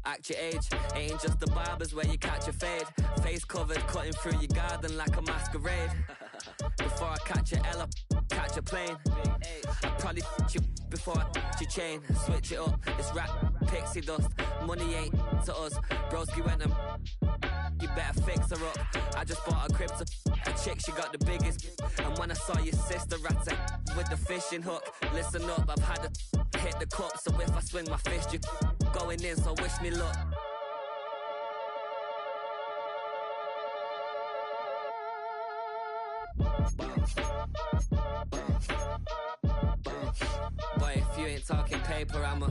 Act your age, ain't just the barbers where you catch a fade. Face covered, cutting through your garden like a masquerade. Before I catch a L, I catch a plane. I probably f*** you before I f*** your chain. Switch it up, it's rap, pixie dust. Money ain't to us, broski went and you better fix her up. I just bought a crib to a chick, she got the biggest. And when I saw your sister rat with the fishing hook, listen up, I've had to hit the cup. So if I swing my fist, you going in, so wish me luck. Boy, if you ain't talking paper, I'm a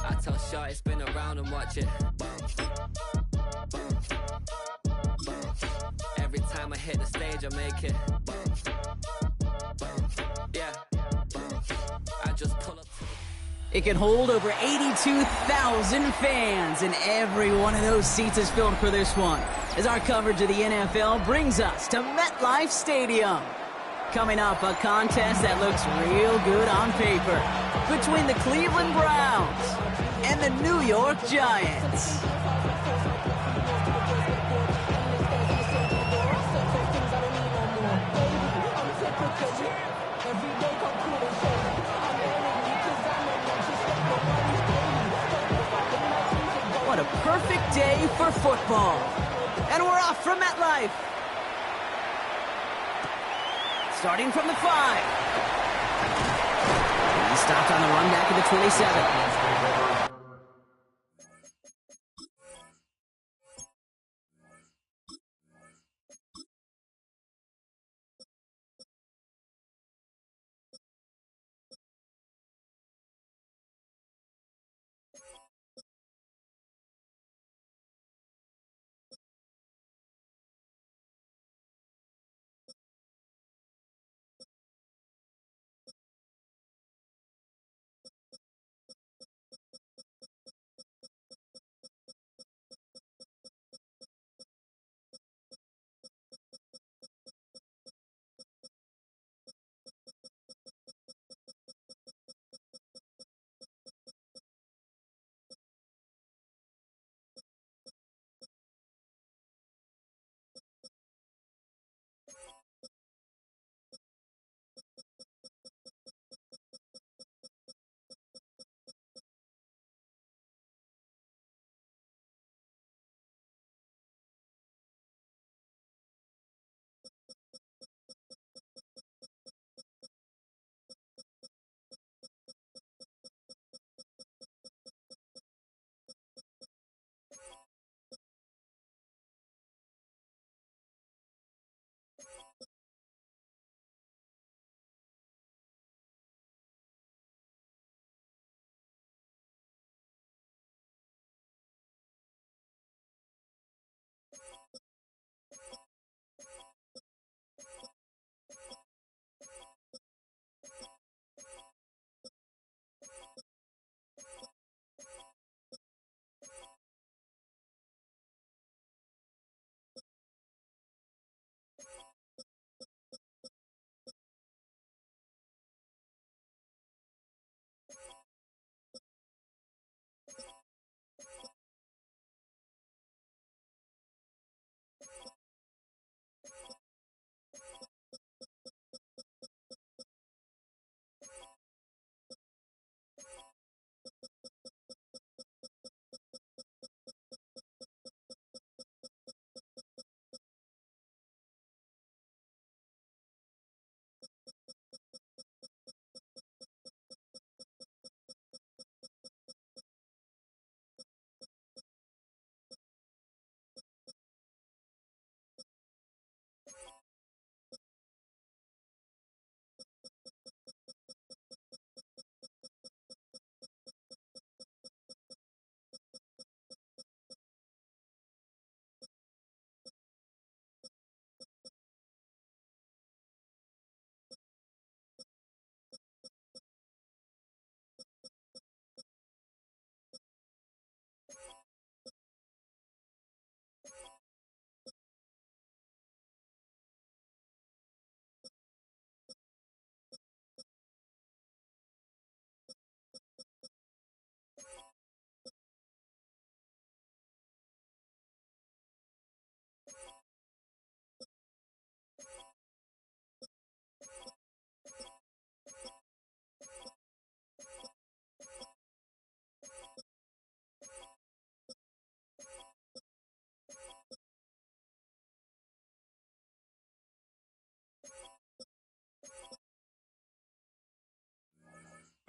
I tell Shorty spin around and watch it. Every time I hit the stage, I make it. Yeah, I just pull up. It can hold over 82,000 fans, and every one of those seats is filled for this one, as our coverage of the NFL brings us to MetLife Stadium. Coming up, a contest that looks real good on paper between the Cleveland Browns and the New York Giants. What a perfect day for football. And we're off from MetLife. Starting from the 5. He stopped on the run back at the 27.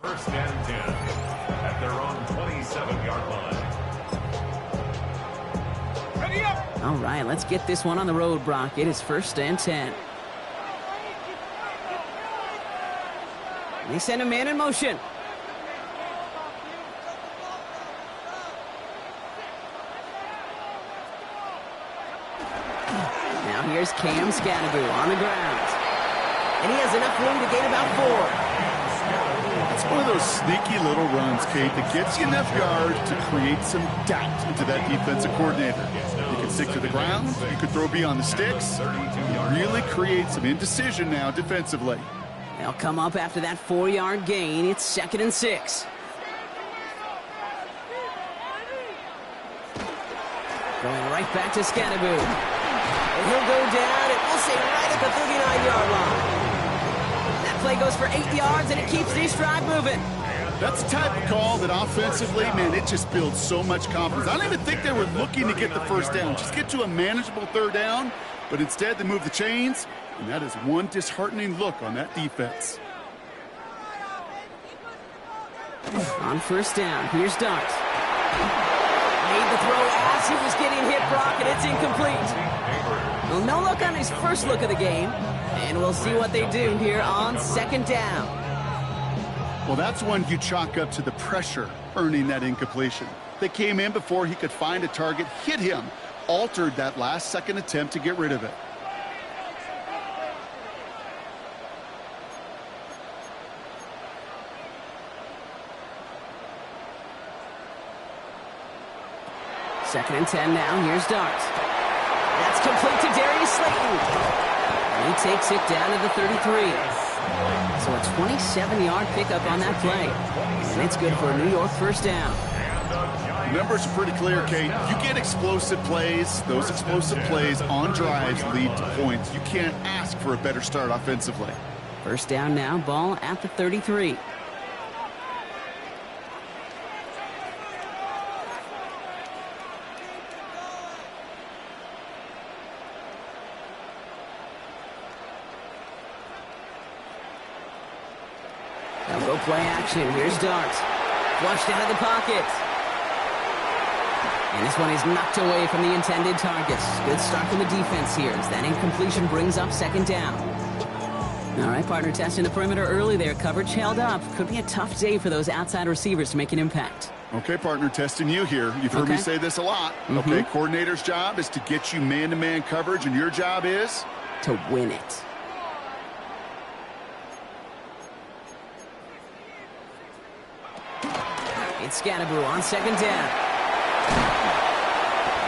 First and 10 at their own 27-yard line. Ready up! All right, let's get this one on the road, Brock. It is first and 10. They send a man in motion. Now here's Cam Scannaboo on the ground. And he has enough room to gain about 4. It's one of those sneaky little runs, Kate, that gets you enough yards to create some doubt into that defensive coordinator. You can stick to the ground, you could throw beyond the sticks. You really create some indecision now defensively. They'll come up after that 4-yard gain. It's 2nd and 6. Going right back to Scannaboo. And he'll go down, and we'll say right at the 39-yard line. That play goes for 8 yards, and it keeps this drive moving. That's the type of call that offensively, man, it just builds so much confidence. I don't even think they were looking to get the first down. Just get to a manageable 3rd down, but instead they move the chains, and that is one disheartening look on that defense. On 1st down, here's Dart. Made the throw as he was getting hit, Brock, and it's incomplete. Well, no look on his first look of the game, and we'll see what they do here on 2nd down. Well, that's one you chalk up to the pressure earning that incompletion. They came in before he could find a target, hit him, altered that last-second attempt to get rid of it. Second and 10 now. Here's Dart. That's complete to Darius Slayton. And he takes it down to the 33. So a 27-yard pickup on that play. And it's good for a New York 1st down. The numbers are pretty clear, Kate. You get explosive plays. Those explosive plays on drives lead to points. You can't ask for a better start offensively. 1st down now. Ball at the 33. They'll go play action. Here's Dart. Flushed out of the pocket. And this one is knocked away from the intended targets. Good start from the defense here as that incompletion brings up 2nd down. All right, partner, testing the perimeter early there. Coverage held up. Could be a tough day for those outside receivers to make an impact. Okay, partner, testing you here. You've heard me say this a lot. Okay, coordinator's job is to get you man-to-man coverage, and your job is? To win it. It's Scannaboo on 2nd down.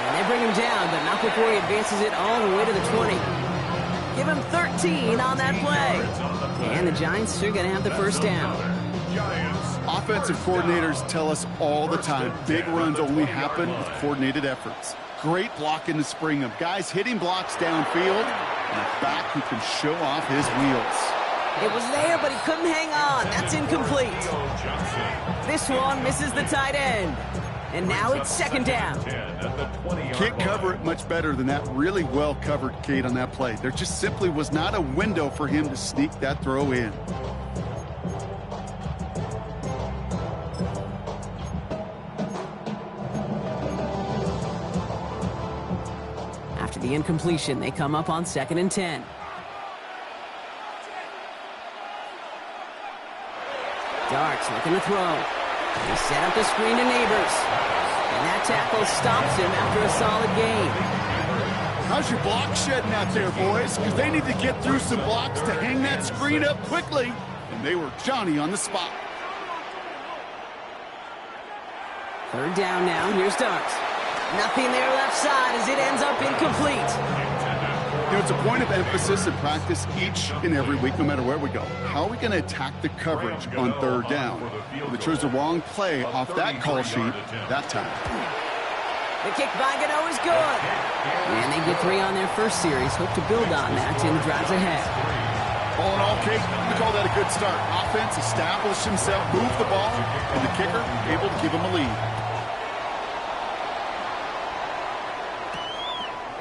And they bring him down, but not before he advances it all the way to the 20. Give him 13 on that play. And the Giants are going to have the 1st down. Offensive coordinators tell us all the time, big runs only happen with coordinated efforts. Great block in the spring of guys hitting blocks downfield and a back who can show off his wheels. It was there, but he couldn't hang on. That's incomplete. This one misses the tight end. And now it's 2nd down. Can't cover it much better than that really well covered, Kate, on that play. There just simply was not a window for him to sneak that throw in. After the incompletion, they come up on 2nd and 10. Dart's looking to throw. He set up the screen to Neighbors. And that tackle stops him after a solid gain. How's your block shedding out there, boys? Because they need to get through some blocks to hang that screen up quickly. And they were Johnny on the spot. 3rd down now. Here's Dart. Nothing there left side as it ends up incomplete. You know, it's a point of emphasis in practice each and every week, no matter where we go. How are we going to attack the coverage on 3rd down? They chose the wrong play off that call sheet that time. The kick by Gano is good. And they get 3 on their first series. Hope to build on that in the drives ahead. All in all, Kate, we call that a good start. Offense established himself, moved the ball, and the kicker able to give him a lead.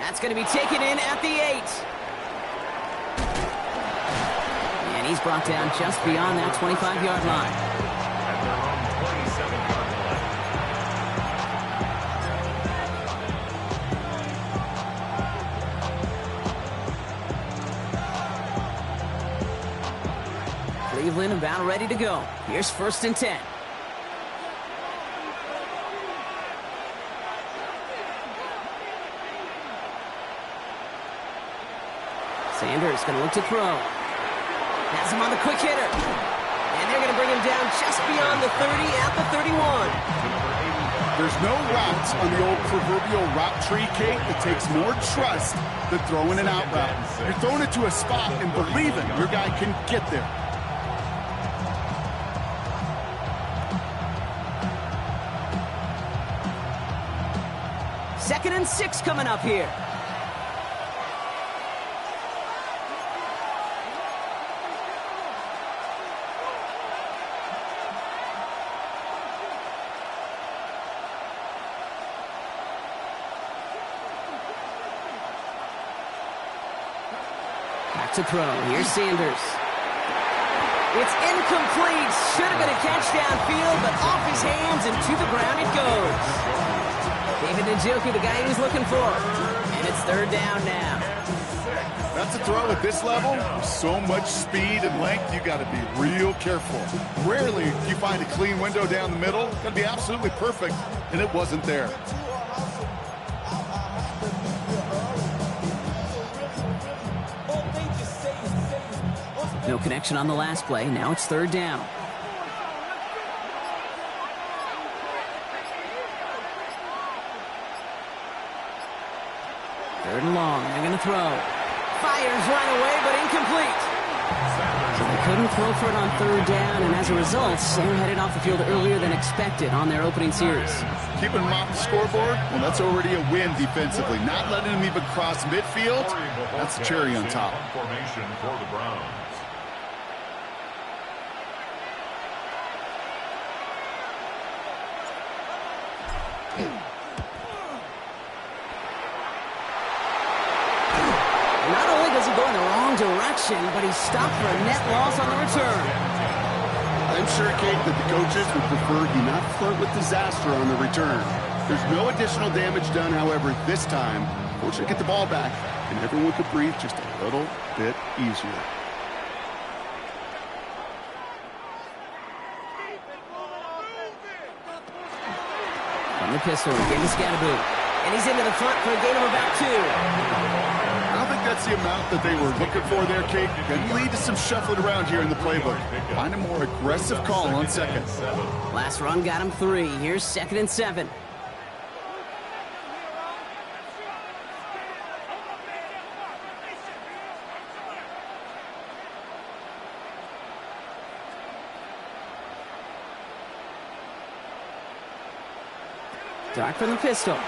That's going to be taken in at the 8. And he's brought down just beyond that 25-yard line. disciplined, about ready to go. Here's 1st and 10. Sanders going to look to throw. Has him on the quick hitter. And they're going to bring him down just beyond the 30 at the 31. There's no routes on the old proverbial route tree, Kate, that takes more trust than throwing an out route. You're throwing it to a spot and believing your guy can get there. Second and 6 coming up here. Back to throw. Here's Sanders. It's incomplete. Should have been a catch downfield, but off his hands and to the ground it goes. David Njoku, the guy he was looking for. And it's 3rd down now. That's a throw at this level. With so much speed and length, you got to be real careful. Rarely do you find a clean window down the middle. It's going to be absolutely perfect, and it wasn't there. No connection on the last play. Now it's 3rd down. Third and long. They're going to throw. Fires right away, but incomplete. So they couldn't throw for it on 3rd down, and as a result, they're headed off the field earlier than expected on their opening series. Keeping them off the scoreboard, well, that's already a win defensively. Not letting them even cross midfield, that's the cherry on top. Formation for the Browns. Not only does he go in the wrong direction, but he's stopped for a net loss on the return. I'm sure, Kate, that the coaches would prefer he not flirt with disaster on the return. There's no additional damage done, however, this time. Fortunately, get the ball back, and everyone could breathe just a little bit easier. From the pistol, again to Scatterboot. And he's into the front for a gain of about 2. I don't think that's the amount that they were looking for there, Kate. Can lead to some shuffling around here in the playbook. Find a more aggressive call on 2nd. Last run got him 3. Here's 2nd and 7. Dark from the pistol.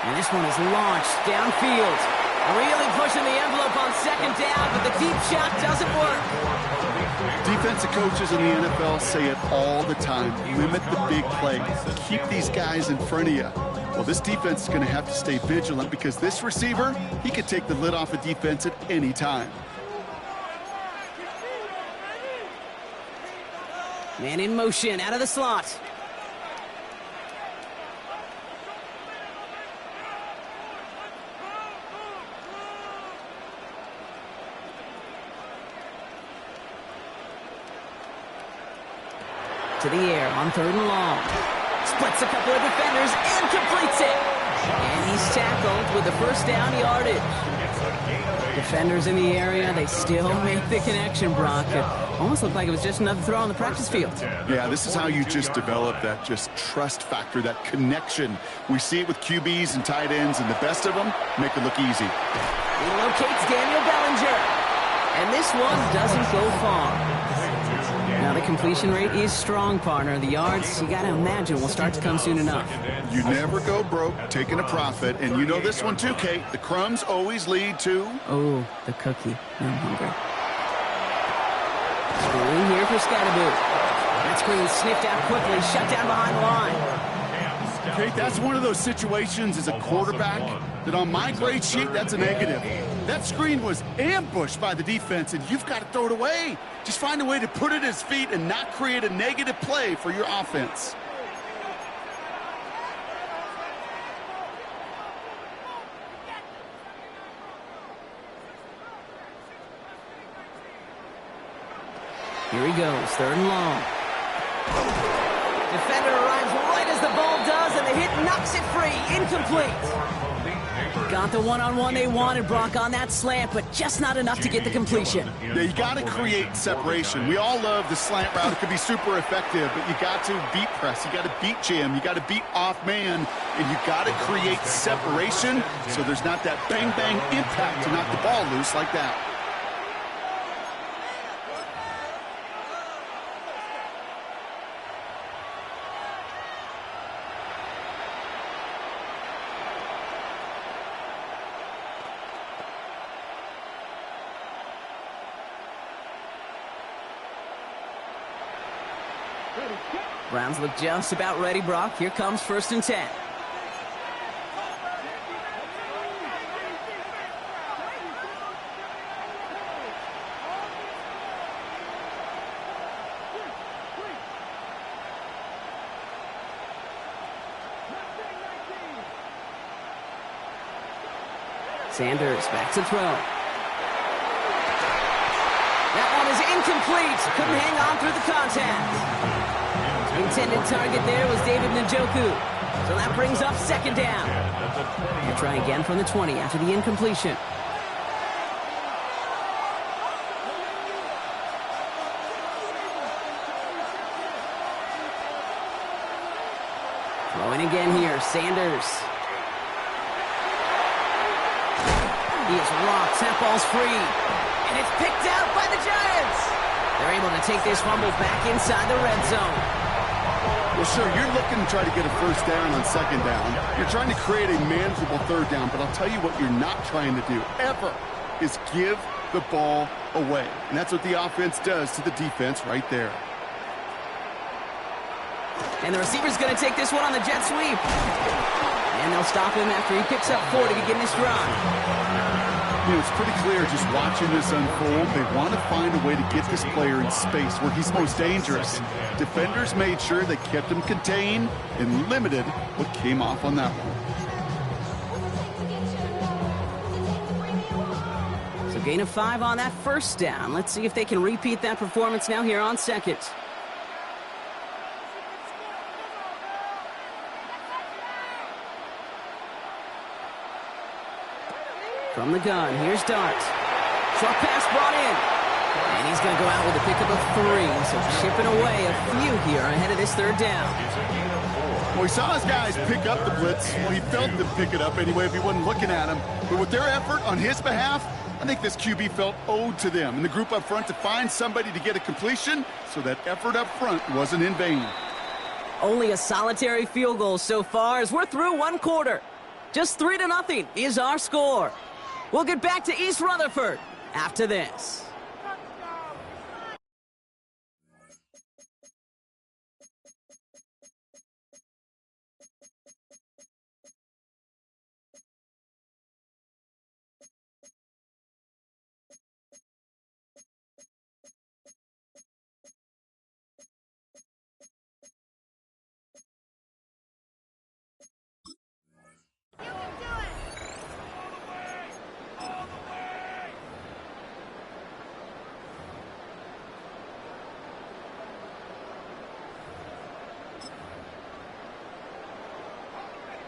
And this one is launched downfield. Really pushing the envelope on 2nd down, but the deep shot doesn't work. Defensive coaches in the NFL say it all the time. Limit the big play. Keep these guys in front of you. Well, this defense is going to have to stay vigilant because this receiver, he could take the lid off a defense at any time. Man in motion, out of the slot. To the air on 3rd and long. Splits a couple of defenders and completes it. And he's tackled with the 1st down yardage. Defenders in the area, they still make the connection, Brock. It almost looked like it was just another throw on the practice field. Yeah, this is how you just develop that just trust factor, that connection. We see it with QBs and tight ends, and the best of them make it look easy. He locates Daniel Bellinger. And this one doesn't go far. Now, the completion rate is strong, partner. The yards, you got to imagine, will start to come soon enough. You never go broke taking a profit. And you know this one too, Kate. The crumbs always lead to... Oh, the cookie. Now I'm hungry. Screen here for Scatterboot. That screen sniffed out quickly, shut down behind the line. Kate, that's one of those situations as a quarterback that on my grade sheet, that's a negative. That screen was ambushed by the defense, and you've got to throw it away. Just find a way to put it at his feet and not create a negative play for your offense. Here he goes, 3rd and long. Defender arrives right as the ball does, and the hit knocks it free. Incomplete. Got the one-on-one they wanted, Brock, on that slant, but just not enough to get the completion. Yeah, you got to create separation. We all love the slant route. It can be super effective, but you got to beat press. You got to beat jam. You got to beat off man, and you got to create separation so there's not that bang-bang impact to knock the ball loose like that. Browns look just about ready, Brock. Here comes 1st and 10. Sanders back to throw. That one is incomplete. Couldn't hang on through the contact. Intended target there was David Njoku. So that brings up 2nd down. They'll try again from the 20 after the incompletion. Throwing again here, Sanders. He is rocked. That ball's free. And it's picked out by the Giants. They're able to take this fumble back inside the red zone. Well, sure, you're looking to try to get a 1st down on 2nd down. You're trying to create a manageable 3rd down, but I'll tell you what you're not trying to do, ever, is give the ball away. And that's what the offense does to the defense right there. And the receiver's going to take this one on the jet sweep. And they'll stop him after he picks up 4 to begin this drive. You know, it's pretty clear just watching this unfold. They want to find a way to get this player in space where he's most dangerous. Defenders made sure they kept him contained and limited what came off on that one. So gain of 5 on that 1st down. Let's see if they can repeat that performance now here on 2nd. From the gun, here's Dart. Short pass brought in. And he's going to go out with a pickup of 3. So chipping away a few here ahead of this 3rd down. Well, he saw his guys pick up the blitz. Well, he felt them pick it up anyway if he wasn't looking at him. But with their effort on his behalf, I think this QB felt owed to them and the group up front to find somebody to get a completion, so that effort up front wasn't in vain. Only a solitary field goal so far as we're through 1 quarter. Just 3-0 is our score. We'll get back to East Rutherford after this.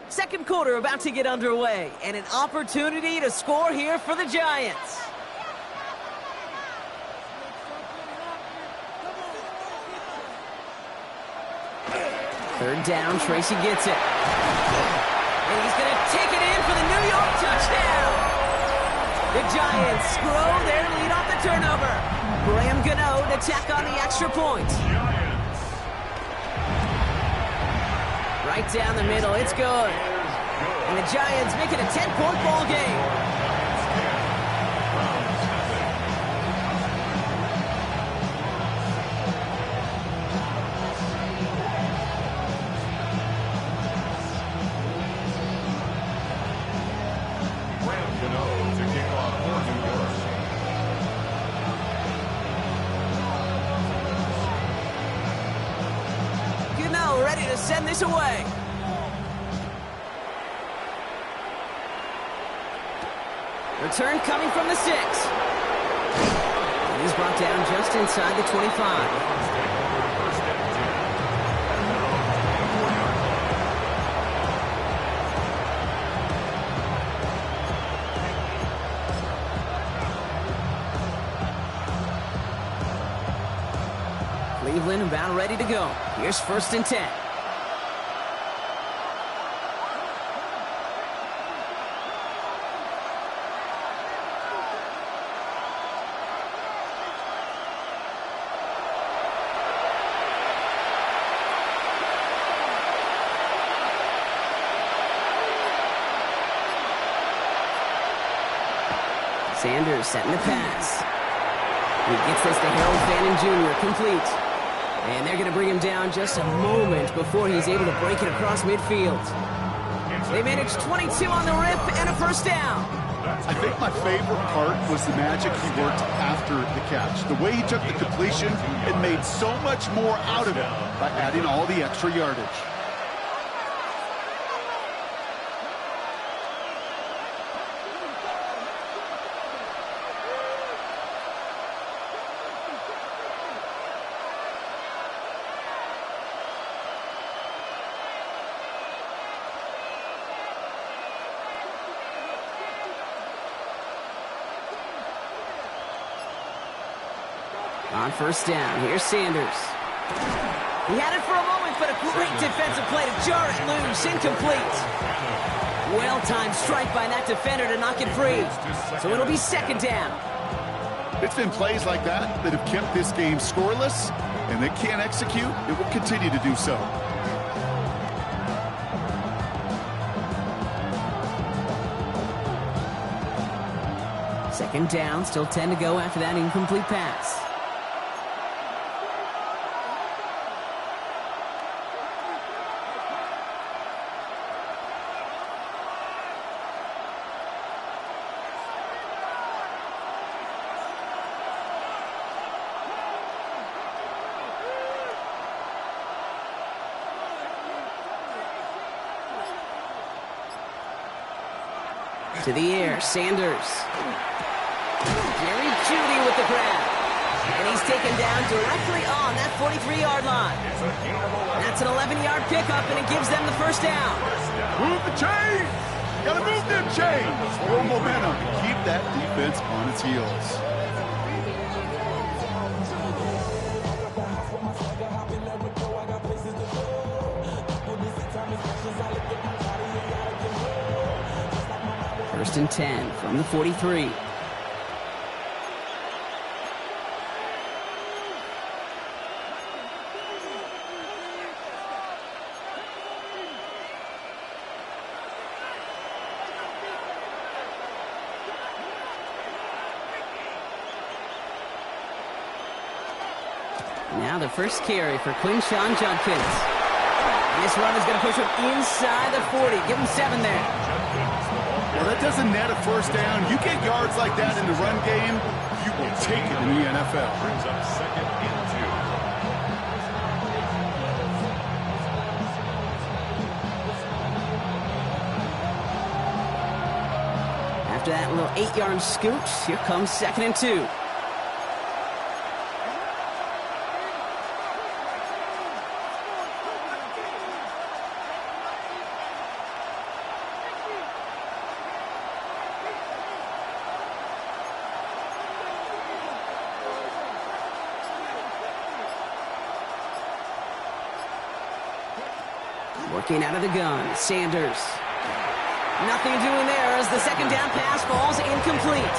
Second quarter about to get underway, and an opportunity to score here for the Giants. Third down, Tracy gets it. And he's going to take it in for the New York touchdown. The Giants grow their lead off the turnover. Graham Gano to tack on the extra point. Right down the middle, it's good. And the Giants make it a 10-point ball game. Ready to send this away. Return coming from the 6. And He's brought down just inside the 25. Cleveland about ready to go. Here's 1st and 10. Sanders setting the pass. He gets this to Harold Fannin Jr. complete. And they're going to bring him down just a moment before he's able to break it across midfield. They managed 22 on the rip and a 1st down. I think my favorite part was the magic he worked after the catch. The way he took the completion and made so much more out of it by adding all the extra yardage. On 1st down, here's Sanders. He had it for a moment, but a great defensive play to jar it loose, incomplete. Well-timed strike by that defender to knock it free. So it'll be 2nd down. It's been plays like that that have kept this game scoreless, and they can't execute. It will continue to do so. Second down, still 10 to go after that incomplete pass. To the air, Sanders. Jerry Jeudy with the grab. And he's taken down directly on that 43-yard line. That's an 11-yard pickup, and it gives them the 1st down. Move the chains! Gotta move them chains! Slow momentum to keep that defense on its heels. First and 10 from the 43. Now the first carry for Quinshawn Judkins. And this run is going to push him inside the 40. Give him 7 there. Well, that doesn't net a 1st down. You get yards like that in the run game, you will take it in the NFL. Brings up 2nd and 2. After that little 8-yard scoot, here comes 2nd and 2. Working out of the gun, Sanders. Nothing doing there as the 2nd down pass falls incomplete.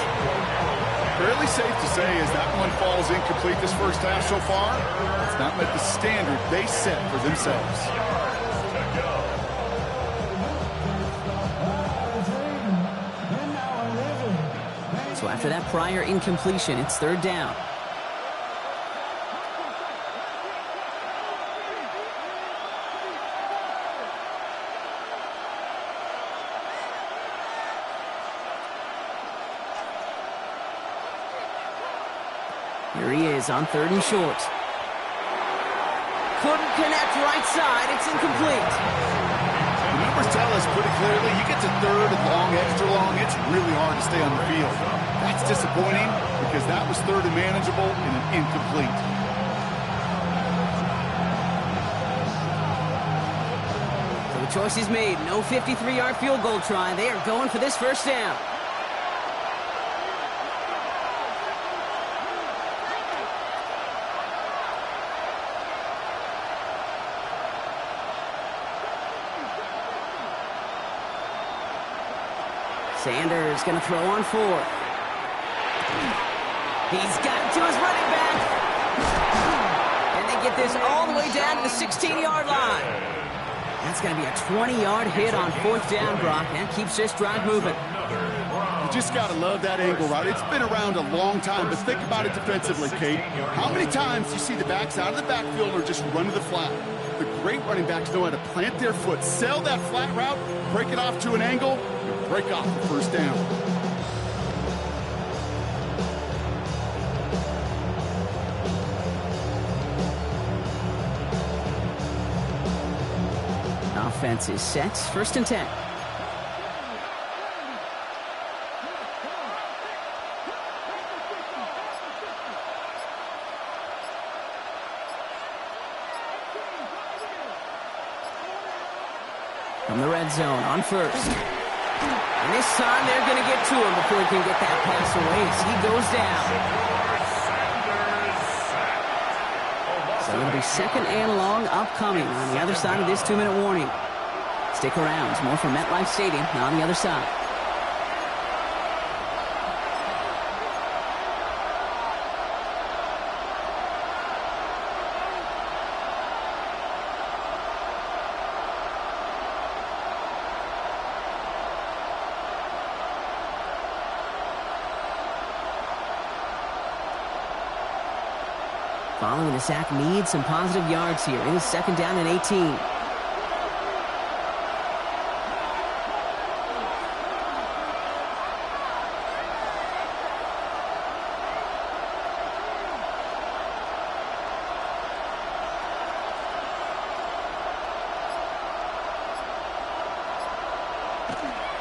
Fairly safe to say as that one falls incomplete this 1st half so far, it's not met the standard they set for themselves. So after that prior incompletion, it's 3rd down. Here he is on 3rd and short. Couldn't connect right side. It's incomplete. The numbers tell us pretty clearly, you get to 3rd and long, extra long, it's really hard to stay on the field. That's disappointing because that was third and manageable and an incomplete. So the choice is made. No 53-yard field goal try. They are going for this first down. Sanders going to throw on 4. He's got it to his running back. And they get this all the way down to the 16-yard line. That's going to be a 20-yard hit on 4th down, Brock. That keeps this drive moving. You just got to love that angle route. It's been around a long time, but think about it defensively, Kate. How many times do you see the backs out of the backfield or just run to the flat? The great running backs know how to plant their foot, sell that flat route, break it off to an angle, and break off the first down. Offense is set. 1st and 10. From the red zone on 1st. And this time they're going to get to him before he can get that pass away as he goes down. So it'll be 2nd and long upcoming on the other side of this 2-minute warning. Stick around. It's more from MetLife Stadium on the other side. Following the sack needs some positive yards here. It is 2nd down and 18.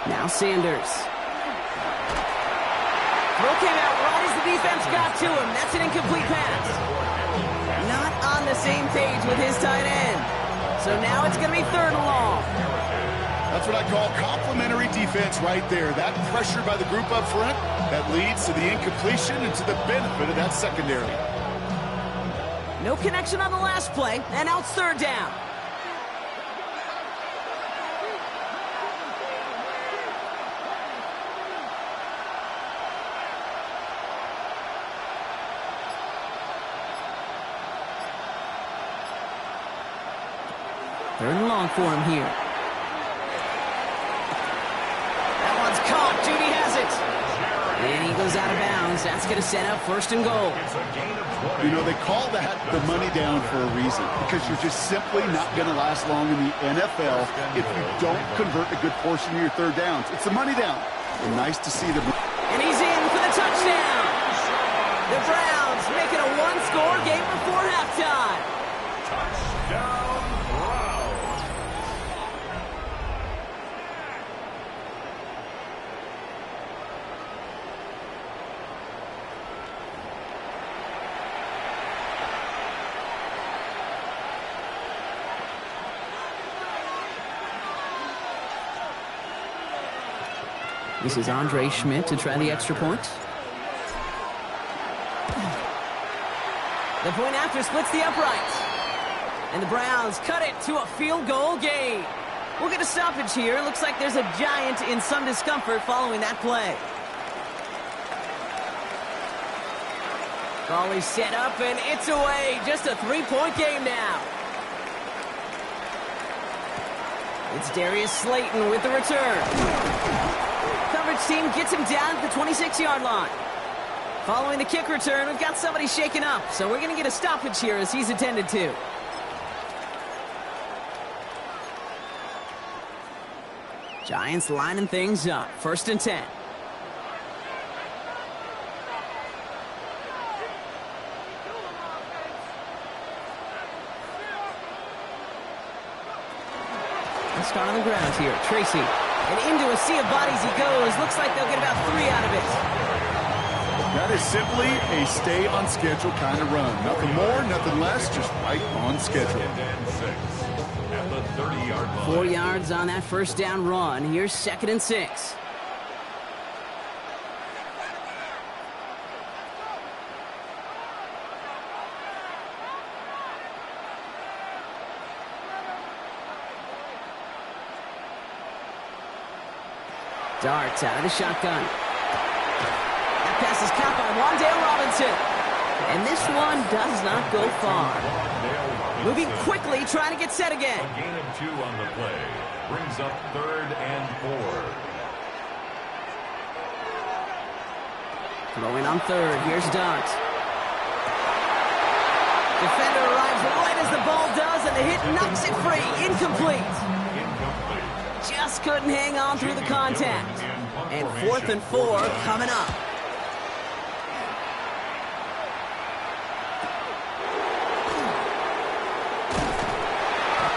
Now Sanders. Throw came out right as the defense got to him. That's an incomplete pass. Not on the same page with his tight end. So now it's going to be 3rd and long. That's what I call complementary defense right there. That pressure by the group up front, that leads to the incompletion and to the benefit of that secondary. No connection on the last play, and now it's 3rd down. Third and long for him here. That one's caught. Judy has it. And he goes out of bounds. That's going to set up 1st and goal. You know, they call that the money down for a reason, because you're just simply not going to last long in the NFL if you don't convert a good portion of your 3rd downs. It's the money down. And nice to see them. And he's in for the touchdown. The Browns making a 1-score game before halftime. Touchdown. This is Andre Schmidt to try the extra point. The point after splits the uprights. And the Browns cut it to a field goal game. We'll get a stoppage here. Looks like there's a Giant in some discomfort following that play. Ball is set up and it's away. Just a 3-point game now. It's Darius Slayton with the return. Coverage team gets him down at the 26-yard line. Following the kick return, we've got somebody shaken up, so we're going to get a stoppage here as he's attended to. Giants lining things up. 1st and 10. Let's start on the ground here. Tracy. And into a sea of bodies he goes. Looks like they'll get about 3 out of it. That is simply a stay on schedule kind of run. Nothing more, nothing less, just right on schedule. And 6 at the 30-yard line. 4 yards on that first down run. Here's 2nd and 6. Dart out of the shotgun. That pass is caught by Wan'Dale Robinson. And this one does not go far. Moving quickly, trying to get set again. A gain of 2 on the play. Brings up 3rd and 4. Throwing on 3rd. Here's Dart. Defender arrives right as the ball does, and the hit knocks it free. Incomplete. Just couldn't hang on through the contact. And 4th and 4 coming up.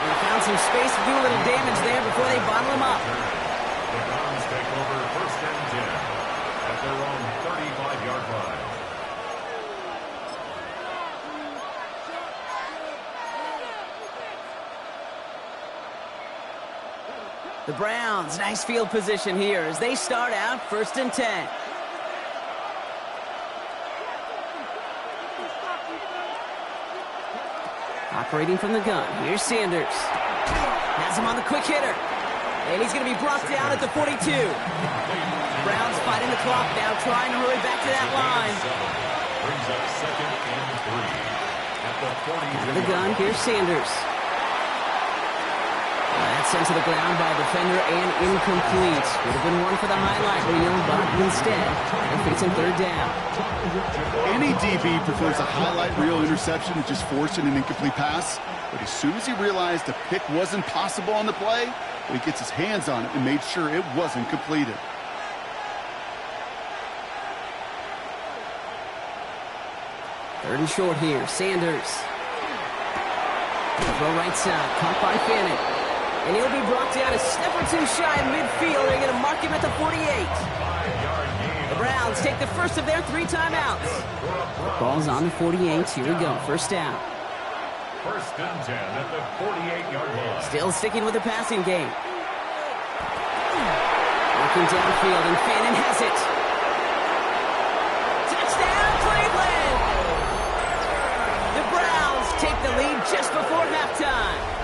They found some space to do a little damage there before they bottle him up. The Browns take over 1st and 10 at their own 35-yard line. The Browns, nice field position here as they start out 1st and 10. Operating from the gun, here's Sanders. Has him on the quick hitter. And he's going to be brought down at the 42. Browns fighting the clock now, trying to hurry back to that line. Brings up 2nd and 3 at the 40. Out of the gun, here's Sanders. That's sent to the ground by a defender and incomplete. Would have been one for the highlight reel, but instead, they're facing 3rd down. Any DB prefers a highlight reel interception to just forcing an incomplete pass. But as soon as he realized a pick wasn't possible on the play, he gets his hands on it and made sure it wasn't completed. Third and short here, Sanders. Throw right side, caught by Fannin. And he'll be brought down a step or 2 shy of midfield. They're going to mark him at the 48. The Browns take the first of their 3 timeouts. Ball's on the 48. Here we go. First down. 1st and 10 at the 48-yard line. Still sticking with the passing game. Working downfield, and Fannin has it. Touchdown, Cleveland! The Browns take the lead just before halftime.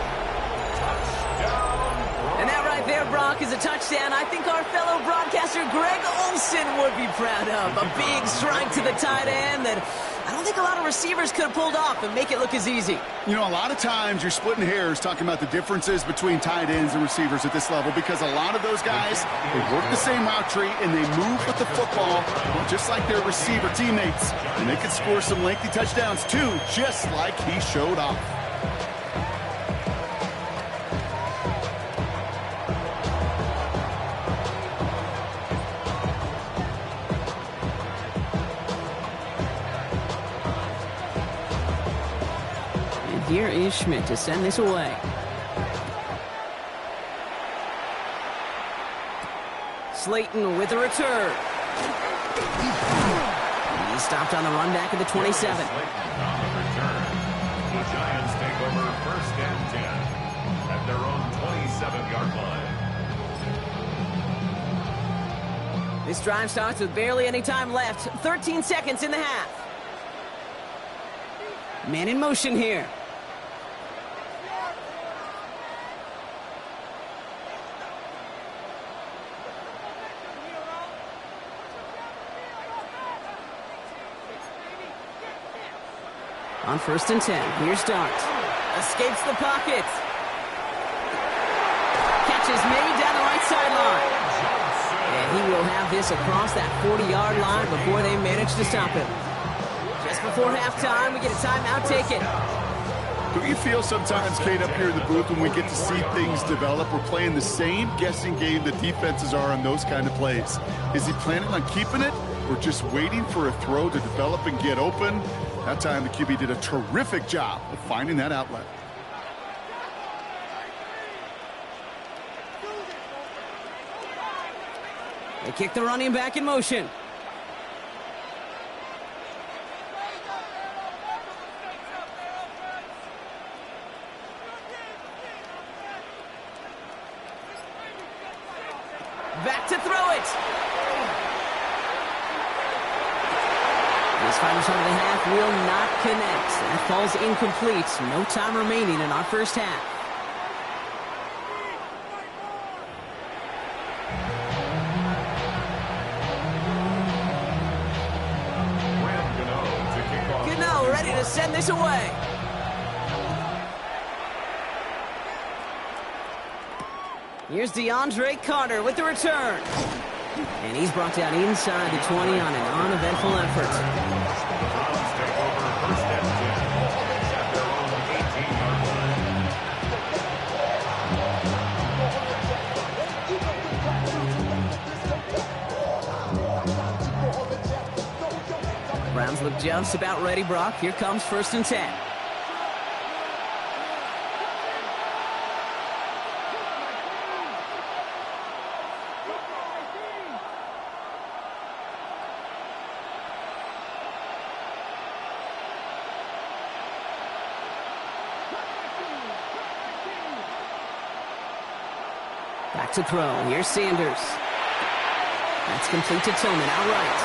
And that right there, Brock, is a touchdown I think our fellow broadcaster Greg Olson would be proud of. A big strike to the tight end that I don't think a lot of receivers could have pulled off and make it look as easy. You know, a lot of times you're splitting hairs talking about the differences between tight ends and receivers at this level because a lot of those guys, they work the same route tree and they move with the football just like their receiver teammates. And they can score some lengthy touchdowns too, just like he showed off. Here is Schmidt to send this away. Slayton with a return. He stopped on the run back at the 27. Slayton on the return. The Giants take over 1st and 10 at their own 27-yard line. This drive starts with barely any time left. 13 seconds in the half. Man in motion here. On 1st and 10, here's Dart. Escapes the pocket. Catch is made down the right sideline. And he will have this across that 40-yard line before they manage to stop him. Just before halftime, we get a timeout taken. Don't you feel sometimes, Kate, up here in the booth when we get to see things develop, we're playing the same guessing game that defenses are on those kind of plays? Is he planning on keeping it or just waiting for a throw to develop and get open? That time the QB did a terrific job of finding that outlet. They kick the running back in motion. back to throw it. This final shot of the half will not connect. That falls incomplete. No time remaining in our first half. Gano ready to send this away. Here's DeAndre Carter with the return. And he's brought down inside the 20 on an uneventful effort. Browns take over first and 10 at their own 18-yard line. Browns look just about ready, Brock. Here comes first and 10. Back to throw. Here's Sanders. That's complete to Tillman outright.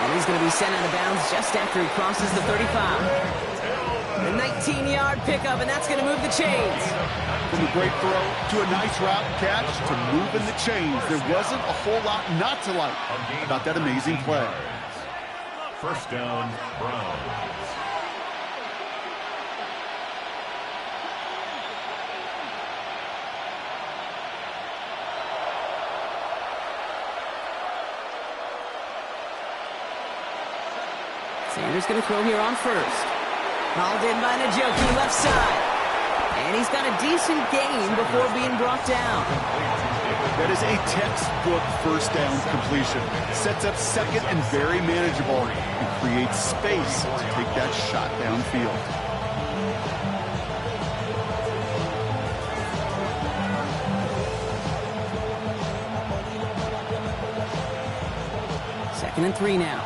And he's going to be sent out of bounds just after he crosses the 35. The 19-yard pickup, and that's going to move the chains. From a great throw to a nice route catch to moving the chains. There wasn't a whole lot not to like about that amazing play. First down, Browns. Sanders going to throw here on first. Hauled in by Njoku, left side. And he's got a decent gain before being brought down. That is a textbook first down completion. Sets up second and very manageable and creates space to take that shot downfield. Second and 3 now.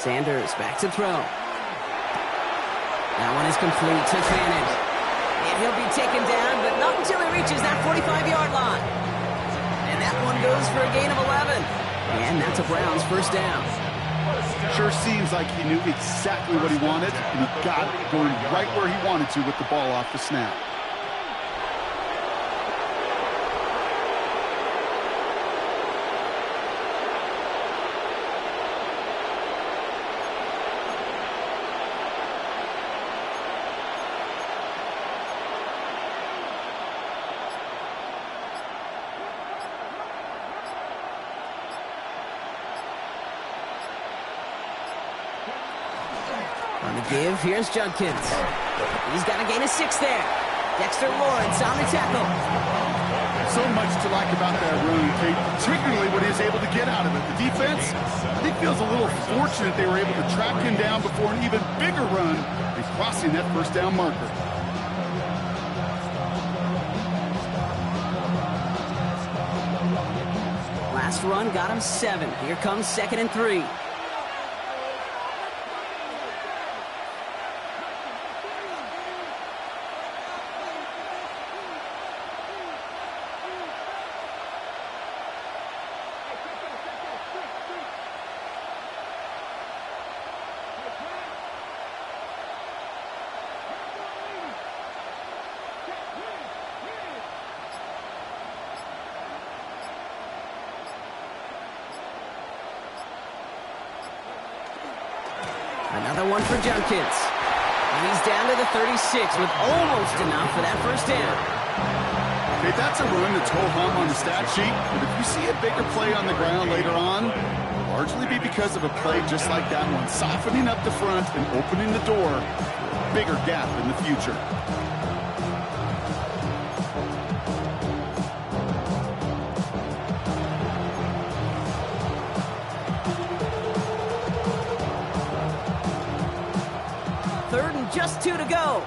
Sanders back to throw. That one is complete to Fannin. And he'll be taken down, but not until he reaches that 45-yard line. And that one goes for a gain of 11. And that's a Browns first down. Sure seems like he knew exactly what he wanted, and he got it going right where he wanted to with the ball off the snap. On the give, here's Judkins. He's got a gain of 6 there. Dexter Lawrence on the tackle. So much to like about that run, Kate, particularly what he was able to get out of it. The defense, I think, feels a little fortunate they were able to track him down before an even bigger run and crossing that first down marker. Last run got him 7. Here comes second and 3. Another one for Judkins. And he's down to the 36 with almost enough for that first down. Okay, that's a run that's ho-hum on the stat sheet, but if you see a bigger play on the ground later on, it'll largely be because of a play just like that one, softening up the front and opening the door for a bigger gap in the future. Third and just 2 to go.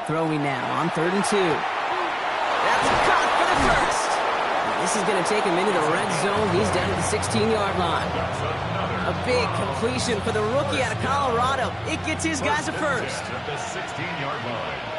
Throwing now on 3rd and 2. That's caught for the first. This is going to take him into the red zone. He's down to the 16-yard line. A big completion for the rookie out of Colorado. It gets his guys a first. At the 16-yard line.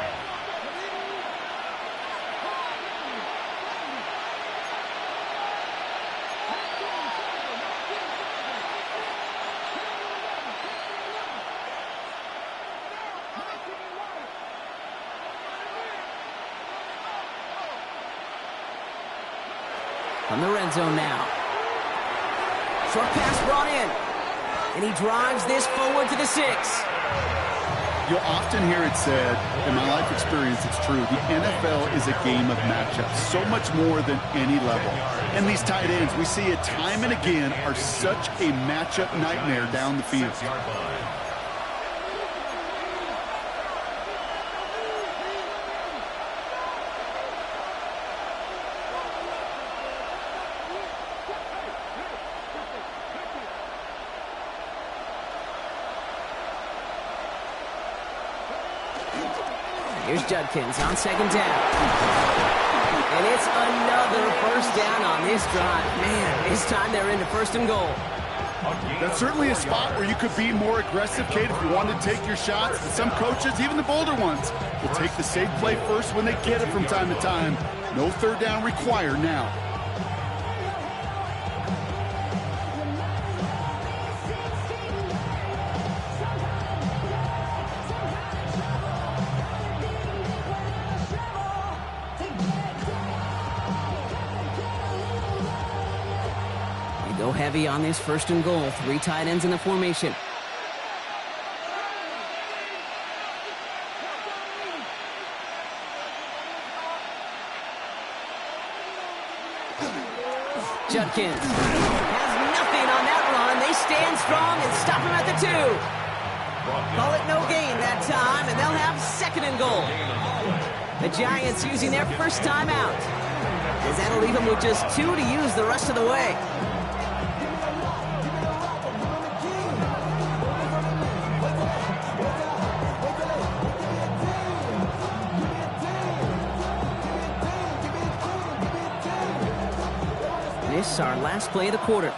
From the red zone now. Short pass brought in. And he drives this forward to the 6. You'll often hear it said, in my life experience, it's true, the NFL is a game of matchups, so much more than any level. And these tight ends, we see it time and again, are such a matchup nightmare down the field. Here's Judkins on 2nd down. And it's another first down on this drive. Man, this time they're into 1st and goal. That's certainly a spot where you could be more aggressive, Kate, if you wanted to take your shots. And some coaches, even the bolder ones, will take the safe play first when they get it from time to time. No 3rd down required now. Go heavy on this 1st and goal. 3 tight ends in the formation. Judkins has nothing on that run. They stand strong and stop him at the 2. Call it no gain that time, and they'll have 2nd and goal. The Giants using their first timeout, as that'll leave them with just 2 to use the rest of the way. This is our last play of the quarter.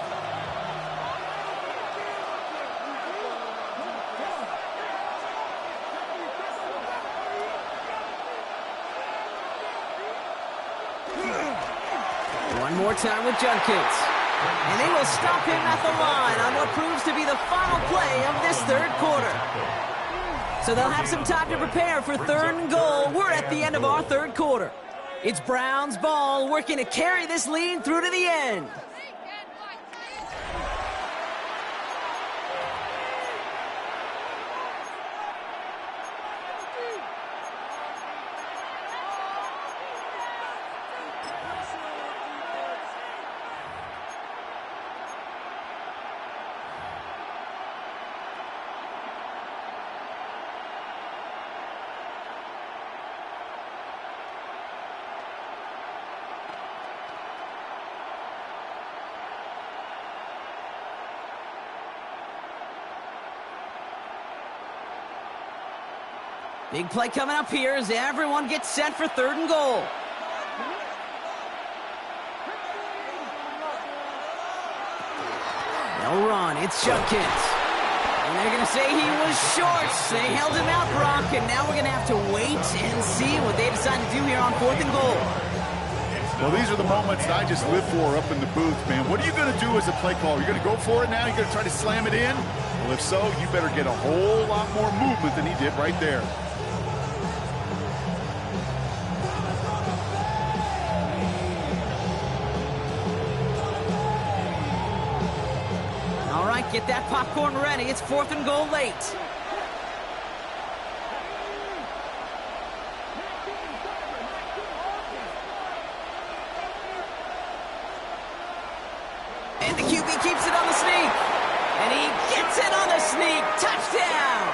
One more time with Judkins. And they will stop him at the line on what proves to be the final play of this 3rd quarter. So they'll have some time to prepare for 3rd and goal. We're at the end of our 3rd quarter. It's Browns ball, working to carry this lead through to the end. Big play coming up here as everyone gets set for 3rd and goal. They'll run. It's Judkins. And they're going to say he was short. They held him out, Brock, and now we're going to have to wait and see what they decide to do here on 4th and goal. Well, these are the moments that I just live for up in the booth, man. What are you going to do as a play caller? You're going to go for it now? You're going to try to slam it in? Well, if so, you better get a whole lot more movement than he did right there. All right, get that popcorn ready. It's 4th and goal late. And the QB keeps it on the sneak. And he gets it on the sneak. Touchdown!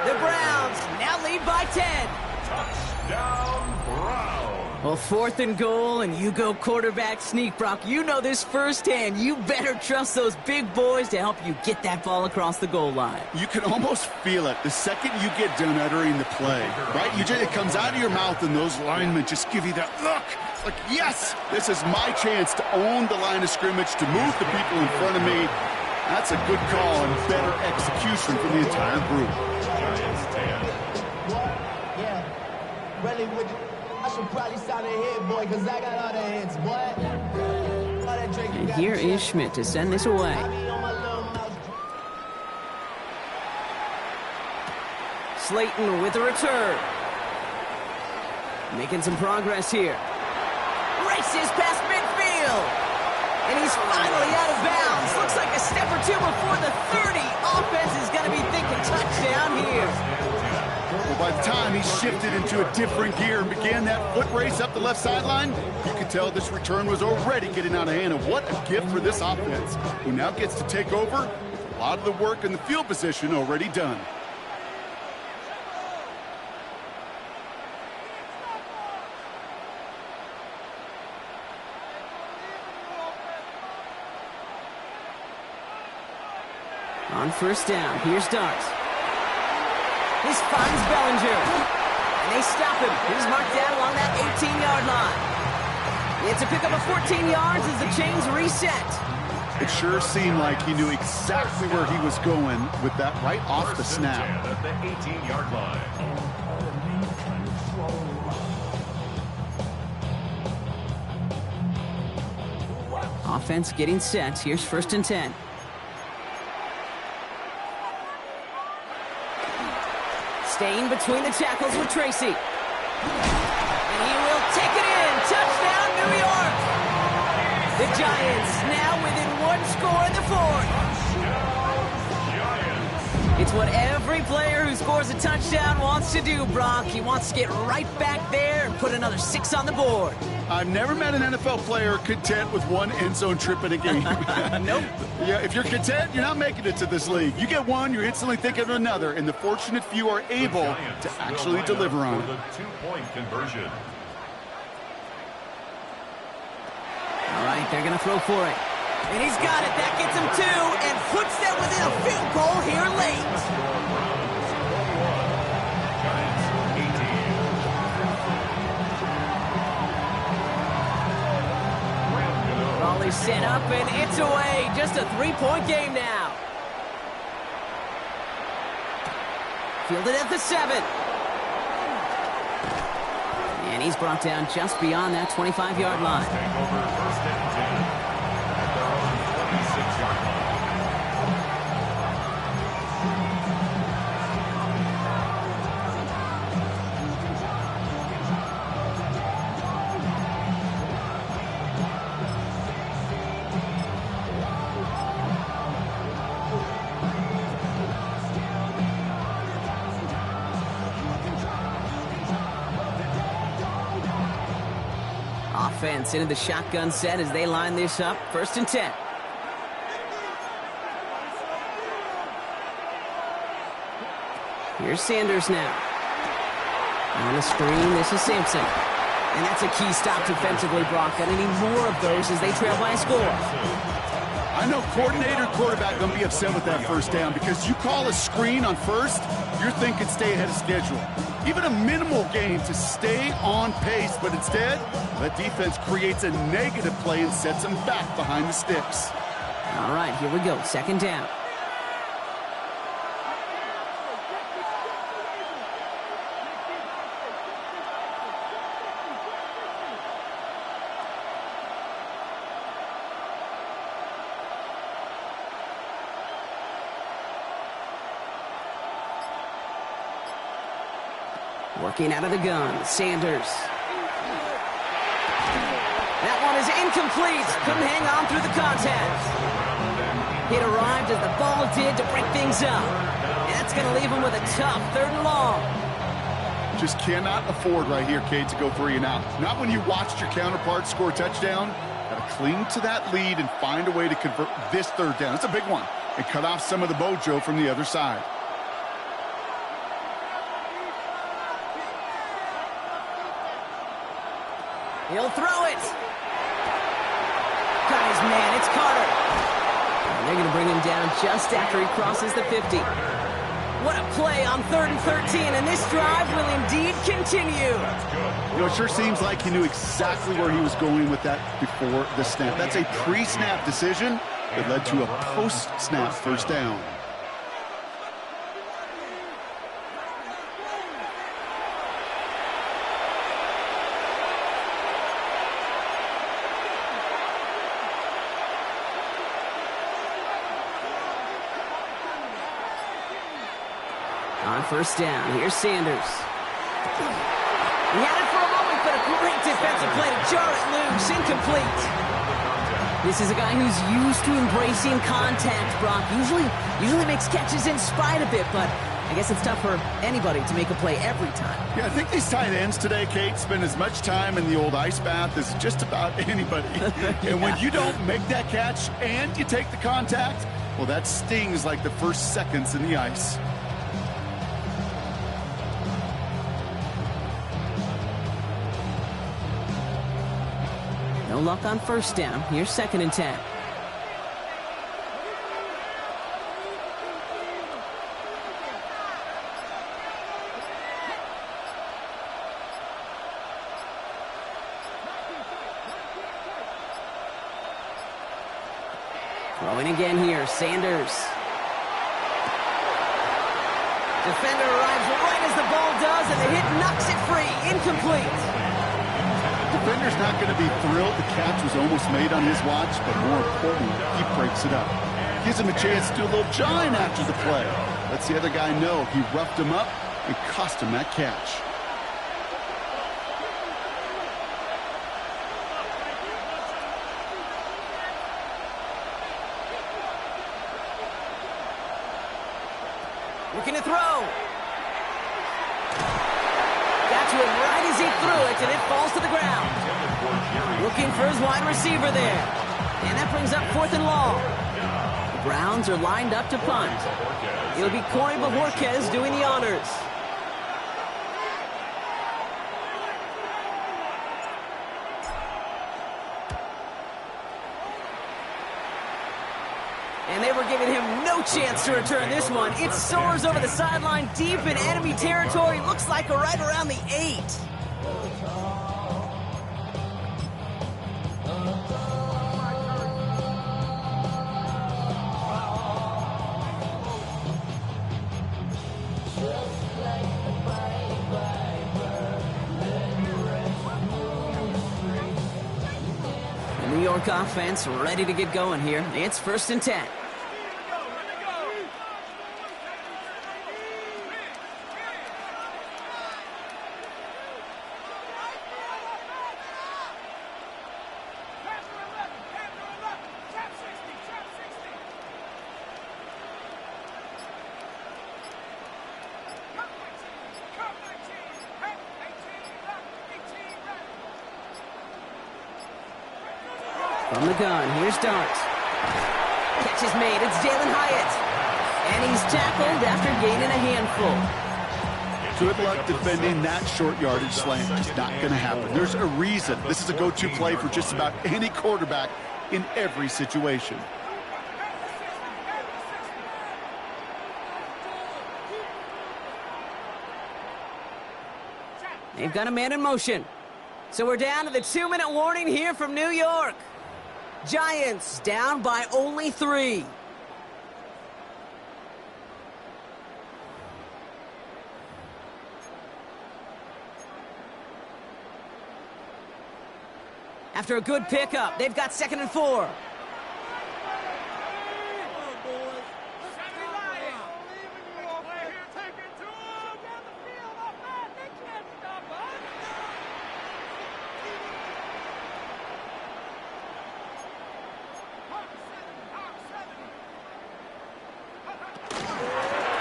The Browns now lead by 10. Touchdown, Browns. Well, 4th and goal, and you go quarterback sneak, Brock. You know this firsthand. You better trust those big boys to help you get that ball across the goal line. You can almost feel it the second you get done uttering the play, right? It comes out of your mouth, and those linemen just give you that look. Like, yes, this is my chance to own the line of scrimmage, to move the people in front of me. That's a good call and better execution from the entire group. Giants 10. Yeah, really would you? I should probably sign a hit, boy, because I got all the hits, boy. And here is Schmidt to send this away. Slayton with a return. Making some progress here. Races past midfield. And he's finally out of bounds. Looks like a step or two before the 30. Offense is going to be thinking touchdown here. Well, by the time he shifted into a different gear and began that foot race up the left sideline, you could tell this return was already getting out of hand. And what a gift for this offense, who now gets to take over with a lot of the work in the field position already done. On 1st down, here's Darts. This finds Bellinger. And they stop him. He's marked down along that 18-yard line. It's a pickup of 14 yards as the chains reset. It sure seemed like he knew exactly where he was going with that right off the snap. At the 18-yard line. Offense getting set. Here's 1st and 10. Staying between the tackles with Tracy. And he will take it in. Touchdown, New York. The Giants now within 1 score in the 4th. It's what every player who scores a touchdown wants to do, Brock. He wants to get right back there and put another 6 on the board. I've never met an NFL player content with 1 end zone trip in a game. Nope. Yeah, if you're content, you're not making it to this league. You get one, you're instantly thinking of another, and the fortunate few are able to actually deliver on it. The 2-point conversion. All right, they're going to throw for it. And he's got it. That gets him 2 and puts them within a field goal here late. Raleigh set up and it's away. Just a 3-point game now. Fielded at the 7. And he's brought down just beyond that 25-yard line. Take over 1st and 10 at their own 26-yard line. Offense into the shotgun set as they line this up. 1st and 10. Here's Sanders now. On the screen, this is Sampson. And that's a key stop defensively, Brock. And they need more of those as they trail by a score. I know coordinator, quarterback going to be upset with that 1st down because you call a screen on 1st, you're thinking stay ahead of schedule. Even a minimal gain to stay on pace, but instead, that defense creates a negative play and sets them back behind the sticks. All right, here we go. 2nd down. Working out of the gun, Sanders. That one is incomplete. Couldn't hang on through the contact. It arrived as the ball did to break things up. And that's going to leave him with a tough 3rd and long. Just cannot afford right here, Cade, to go 3 and out. Not when you watched your counterpart score a touchdown. Got to cling to that lead and find a way to convert this 3rd down. It's a big one. And cut off some of the mojo from the other side. He'll throw it. Got his man. It's Carter. And they're going to bring him down just after he crosses the 50. What a play on 3rd and 13, and this drive will indeed continue. You know, it sure seems like he knew exactly where he was going with that before the snap. That's a pre-snap decision that led to a post-snap first down. On first down, here's Sanders. He had it for a moment, but a great defensive play to jar it loose, incomplete. This is a guy who's used to embracing contact, Brock. Usually makes catches in spite of it, but I guess it's tough for anybody to make a play every time. Yeah, I think these tight ends today, Kate, spend as much time in the old ice bath as just about anybody. And when you don't make that catch and you take the contact, well, that stings like the first seconds in the ice. No luck on first down. Here's 2nd and 10. Throwing again here, Sanders. Defender arrives right as the ball does, and the hit knocks it free. Incomplete. Defender's not going to be thrilled the catch was almost made on his watch, but more importantly, he breaks it up. Gives him a chance to do a little jawing after the play. Lets the other guy know he roughed him up and cost him that catch. Looking to throw. Got to him right as he threw it, and it falls to the ground. Looking for his wide receiver there. And that brings up 4th and long. The Browns are lined up to punt. It'll be Corey Bajorquez doing the honors. And they were giving him no chance to return this one. It soars over the sideline deep in enemy territory. Looks like right around the 8. The New York offense ready to get going here. It's 1st and 10. From the gun, here's Dart. Catch is made, it's Jalen Hyatt. And he's tackled after gaining a handful. Good luck defending that short yardage slant. Just not going to happen. There's a reason. This is a go-to play for just about any quarterback in every situation. They've got a man in motion. So we're down to the 2-minute warning here from New York. Giants down by only 3. After a good pickup, they've got 2nd and 4.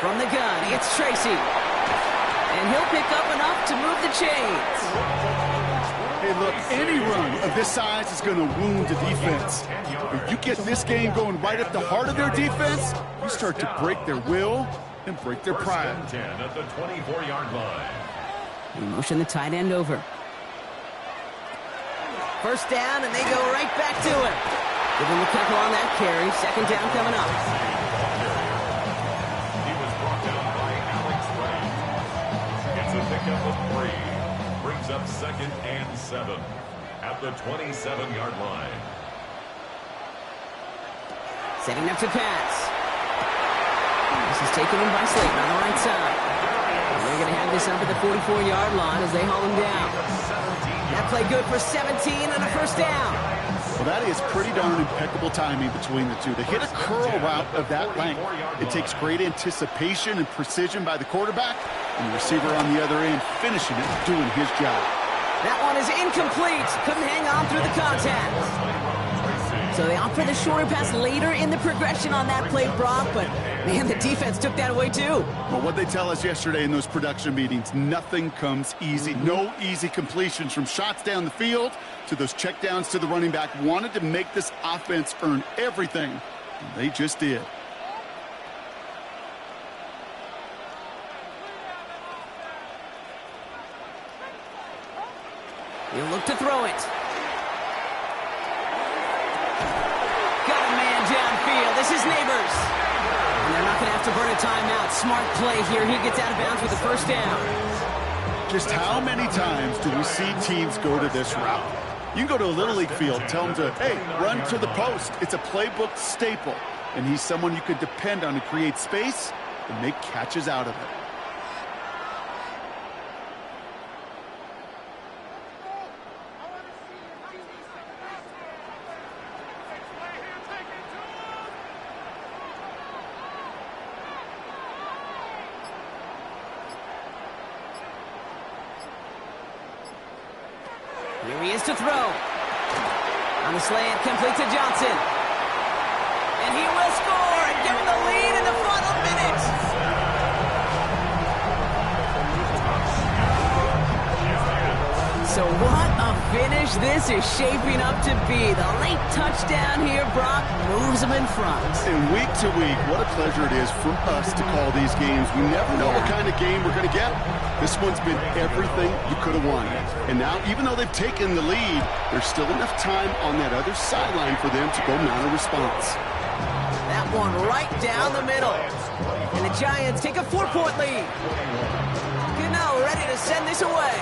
From the gun, it's Tracy. And he'll pick up enough to move the chains. Hey, look, any run of this size is going to wound the defense. If you get this game going right at the heart of their defense, you start to break their will and break their pride. 10 at the 24-yard line. We motion the tight end over. First down, and they go right back to it. Give him a couple on that carry. Second down coming up. He was brought down by Alex Ray. It's a pickup of 3. Brings up 2nd and 7 at the 27-yard line. Setting up to pass. This is taken in by Slayton on the right side. And they're going to have this up at the 44-yard line as they haul him down. That play good for 17 and a first down. Well, that is pretty darn impeccable timing between the two. To hit a curl route of that length, it takes great anticipation and precision by the quarterback, and the receiver on the other end finishing it, doing his job. That one is incomplete. Couldn't hang on through the contact. So they opt for the shorter pass later in the progression on that play, Brock, but man, the defense took that away too. Well, what they tell us yesterday in those production meetings, nothing comes easy. No easy completions from shots down the field to those checkdowns to the running back. Wanted to make this offense earn everything, and they just did. He'll look to throw it. Got a man downfield. This is Neighbors. And they're not going to have to burn a timeout. Smart play here. He gets out of bounds with the first down. Just how many times do we see teams go to this route? You can go to a Little League field, tell them to, hey, run to the post. It's a playbook staple. And he's someone you could depend on to create space and make catches out of it. Here he is to throw. On the slant, complete to Johnson. And he will score and give him the lead in the final minute. So what a finish this is shaping up to be. The late touchdown here, Brock, moves him in front. And week to week, what a pleasure it is for us to call these games. We never know what kind of game we're going to get. This one's been everything you could have wanted. And now, even though they've taken the lead, there's still enough time on that other sideline for them to go mount a response. That one right down the middle. And the Giants take a 4-point lead. Cano ready to send this away.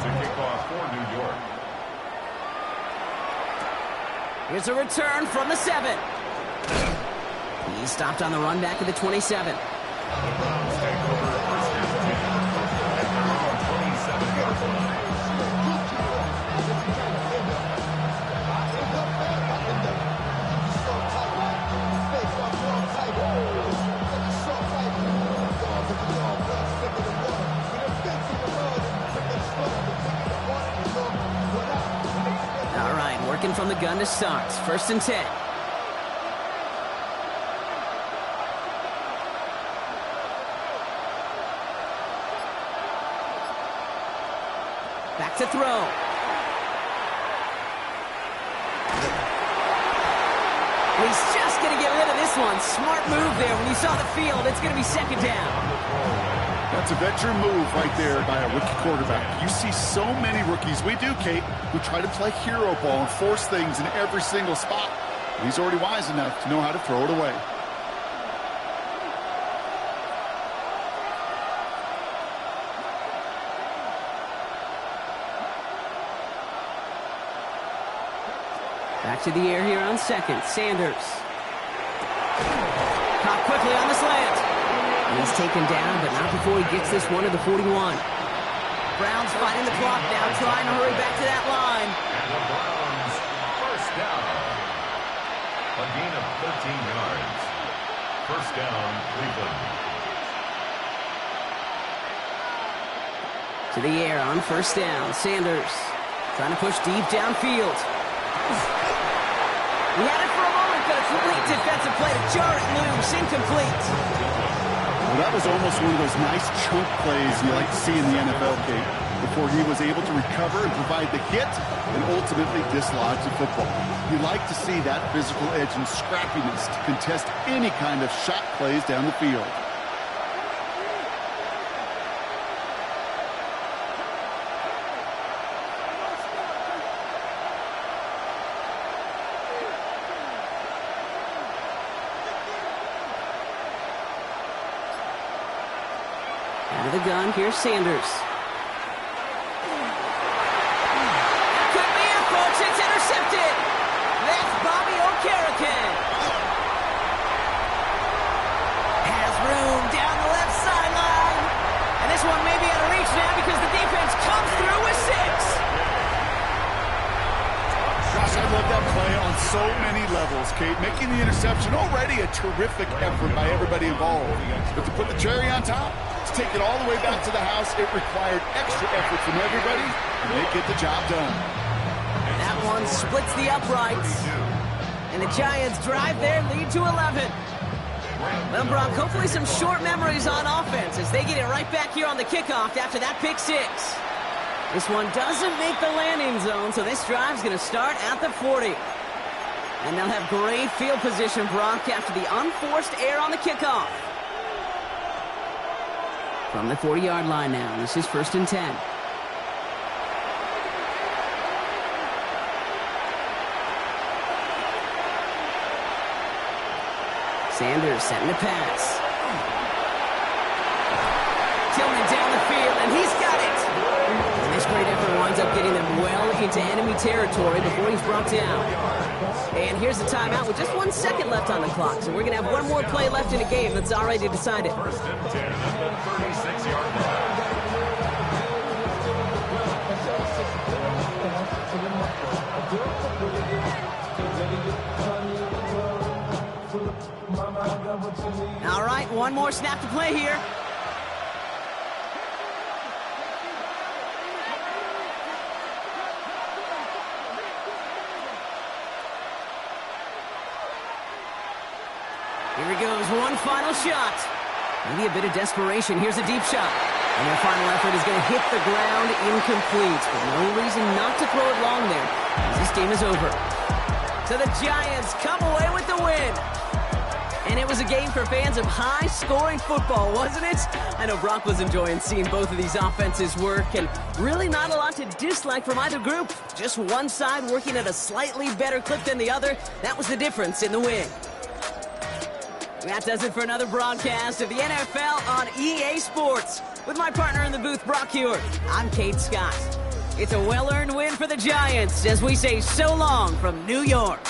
To kick off for New York. Here's a return from the 7. He stopped on the run back at the 27. The Browns take over first and 10 at their own 27-yard line. All right, working from the gun to start. First and 10. Back to throw. He's just going to get rid of this one. Smart move there. When you saw the field, it's going to be second down. That's a veteran move right there by a rookie quarterback. You see so many rookies, we do, Kate, who try to play hero ball and force things in every single spot. He's already wise enough to know how to throw it away. Back to the air here on second. Sanders. Caught quickly on the slant. He's taken down, but not before he gets this one to the 41. Browns fighting the clock now, trying to hurry back to that line. And the Browns first down. A gain of 13 yards. First down, Cleveland. To the air on first down. Sanders trying to push deep downfield. He had it for a moment, but it's a late defensive play to jar it loose. Incomplete. Well, that was almost one of those nice chunk plays you like to see in the NFL, Kate, before he was able to recover and provide the hit and ultimately dislodge the football. You like to see that physical edge and scrappiness to contest any kind of shot plays down the field. Into the gun, here's Sanders. Could be it, folks. It's intercepted. That's Bobby Okereke. Has room down the left sideline. And this one may be out of reach now because the defense comes through with 6. Gosh, I love that play on so many levels, Kate. Making the interception, already a terrific effort by everybody involved. But to put the cherry on top, to take it all the way back to the house, it required extra effort from everybody, and they get the job done. That one splits the uprights. And the Giants drive their lead to 11. Well, Brock, hopefully some short memories on offense as they get it right back here on the kickoff after that pick 6. This one doesn't make the landing zone, so this drive's going to start at the 40. And they'll have great field position, Brock, after the unforced error on the kickoff. From the 40-yard line now, this is 1st and 10. Sanders setting the pass. Tillman down the field, and he's got it. And this great effort winds up getting them well into enemy territory before he's brought down. And here's the timeout with just 1 second left on the clock. So we're going to have one more play left in the game that's already decided. 1st and 10 at the 36-yard line. All right, one more snap to play here. Here he goes, one final shot. Maybe a bit of desperation. Here's a deep shot. And their final effort is going to hit the ground incomplete. But no reason not to throw it long there, as this game is over. So the Giants come away with the win. And it was a game for fans of high-scoring football, wasn't it? I know Brock was enjoying seeing both of these offenses work, and really not a lot to dislike from either group. Just one side working at a slightly better clip than the other. That was the difference in the win. That does it for another broadcast of the NFL on EA Sports. With my partner in the booth, Brock Hewitt, I'm Kate Scott. It's a well-earned win for the Giants as we say so long from New York.